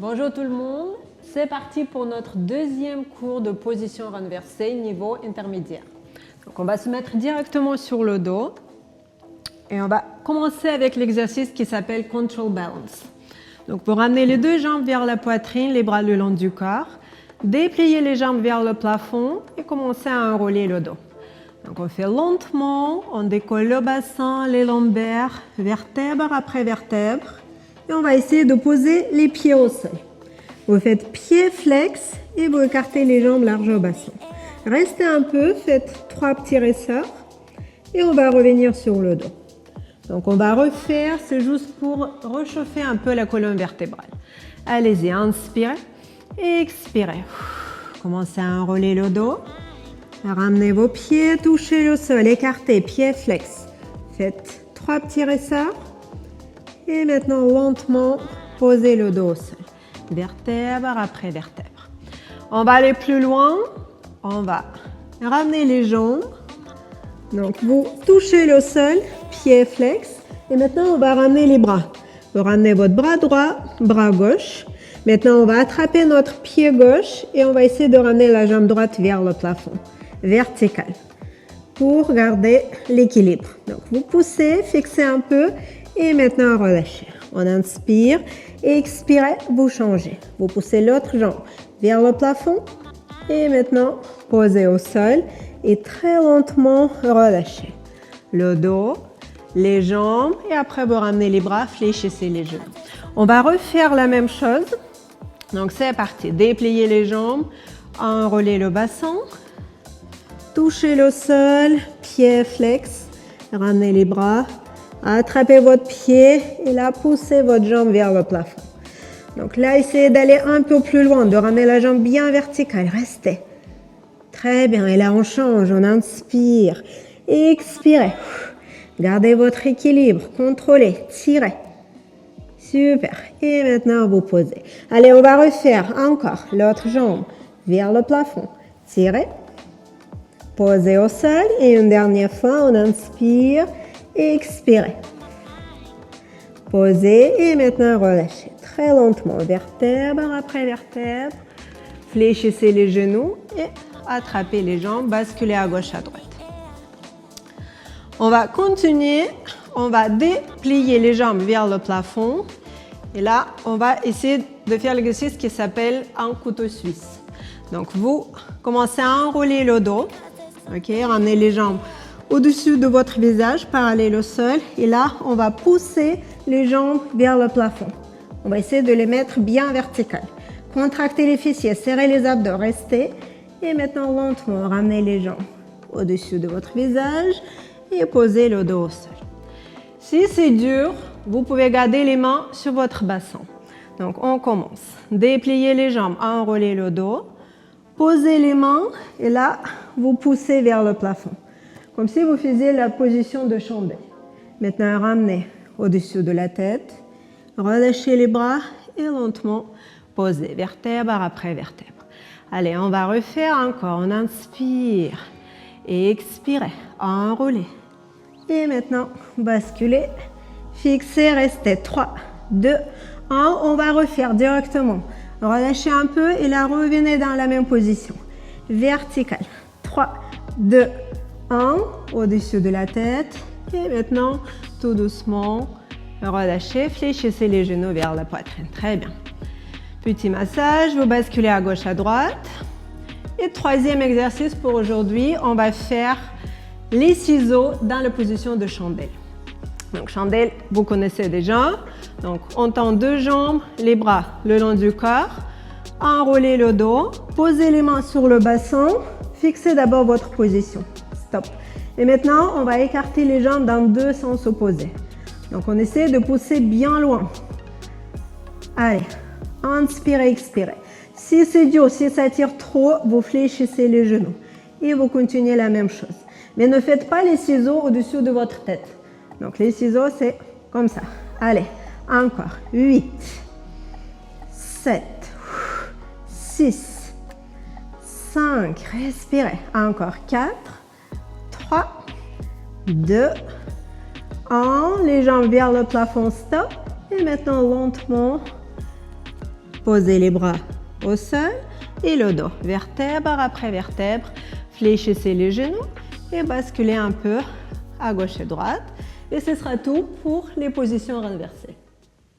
Bonjour tout le monde, c'est parti pour notre deuxième cours de position renversée niveau intermédiaire. Donc on va se mettre directement sur le dos et on va commencer avec l'exercice qui s'appelle Control Balance. Donc pour ramener les deux jambes vers la poitrine, les bras le long du corps, déplier les jambes vers le plafond et commencer à enrouler le dos. Donc on fait lentement, on décolle le bassin, les lombaires, vertèbre après vertèbre. Et on va essayer de poser les pieds au sol. Vous faites pied flex et vous écartez les jambes larges au bassin. Restez un peu, faites 3 petits ressorts et on va revenir sur le dos. Donc on va refaire, c'est juste pour réchauffer un peu la colonne vertébrale. Allez-y, inspirez et expirez. Commencez à enrouler le dos. Ramenez vos pieds, touchez le sol, écartez, pied flex. Faites 3 petits ressorts. Et maintenant, lentement, posez le dos au sol. Vertèbre après vertèbre. On va aller plus loin. On va ramener les jambes. Donc, vous touchez le sol, pied flex. Et maintenant, on va ramener les bras. Vous ramenez votre bras droit, bras gauche. Maintenant, on va attraper notre pied gauche et on va essayer de ramener la jambe droite vers le plafond. Vertical. Pour garder l'équilibre. Donc, vous poussez, fixez un peu. Et maintenant, relâchez. On inspire et expirez, vous changez. Vous poussez l'autre jambe vers le plafond. Et maintenant, posez au sol et très lentement relâchez. Le dos, les jambes et après vous ramenez les bras, fléchissez les genoux. On va refaire la même chose. Donc c'est parti. Dépliez les jambes, enroulez le bassin, touchez le sol, pied flex, ramenez les bras. Attrapez votre pied et là, poussez votre jambe vers le plafond. Donc là, essayez d'aller un peu plus loin, de ramener la jambe bien verticale. Restez. Très bien. Et là, on change. On inspire. Expirez. Gardez votre équilibre. Contrôlez. Tirez. Super. Et maintenant, vous posez. Allez, on va refaire encore l'autre jambe vers le plafond. Tirez. Posez au sol. Et une dernière fois, on inspire. Expirez. Posez et maintenant relâchez très lentement, vertèbre après vertèbre. Fléchissez les genoux et attrapez les jambes, basculez à gauche, à droite. On va continuer, on va déplier les jambes vers le plafond. Et là, on va essayer de faire l'exercice qui s'appelle un couteau suisse. Donc, vous commencez à enrouler le dos. Ok, ramenez les jambes au-dessus de votre visage, parallèle au sol. Et là, on va pousser les jambes vers le plafond. On va essayer de les mettre bien verticales. Contractez les fessiers, serrez les abdos, restez. Et maintenant, lentement, ramenez les jambes au-dessus de votre visage et posez le dos au sol. Si c'est dur, vous pouvez garder les mains sur votre bassin. Donc, on commence. Dépliez les jambes, enroulez le dos. Posez les mains et là, vous poussez vers le plafond. Comme si vous faisiez la position de chandelle. Maintenant, ramenez au-dessus de la tête. Relâchez les bras et lentement posez vertèbre après vertèbre. Allez, on va refaire encore. On inspire et expirez. Enroulez. Et maintenant, basculez. Fixez, restez. 3, 2, 1. On va refaire directement. Relâchez un peu et là, revenez dans la même position. Verticale. 3, 2, 1, au-dessus de la tête. Et maintenant, tout doucement, relâchez, fléchissez les genoux vers la poitrine. Très bien. Petit massage, vous basculez à gauche, à droite. Et troisième exercice pour aujourd'hui, on va faire les ciseaux dans la position de chandelle. Donc, chandelle, vous connaissez déjà. Donc, on tend deux jambes, les bras le long du corps. Enroulez le dos, posez les mains sur le bassin. Fixez d'abord votre position. Stop. Et maintenant, on va écarter les jambes dans deux sens opposés. Donc, on essaie de pousser bien loin. Allez, inspirez, expirez. Si c'est dur, si ça tire trop, vous fléchissez les genoux. Et vous continuez la même chose. Mais ne faites pas les ciseaux au-dessus de votre tête. Donc, les ciseaux, c'est comme ça. Allez, encore. 8, 7, 6, 5, respirez. Encore 4, 3, 2, 1. Les jambes vers le plafond, stop. Et maintenant, lentement, Posez les bras au sol et le dos. Vertèbre après vertèbre. Fléchissez les genoux et basculez un peu à gauche et droite. Et ce sera tout pour les positions renversées.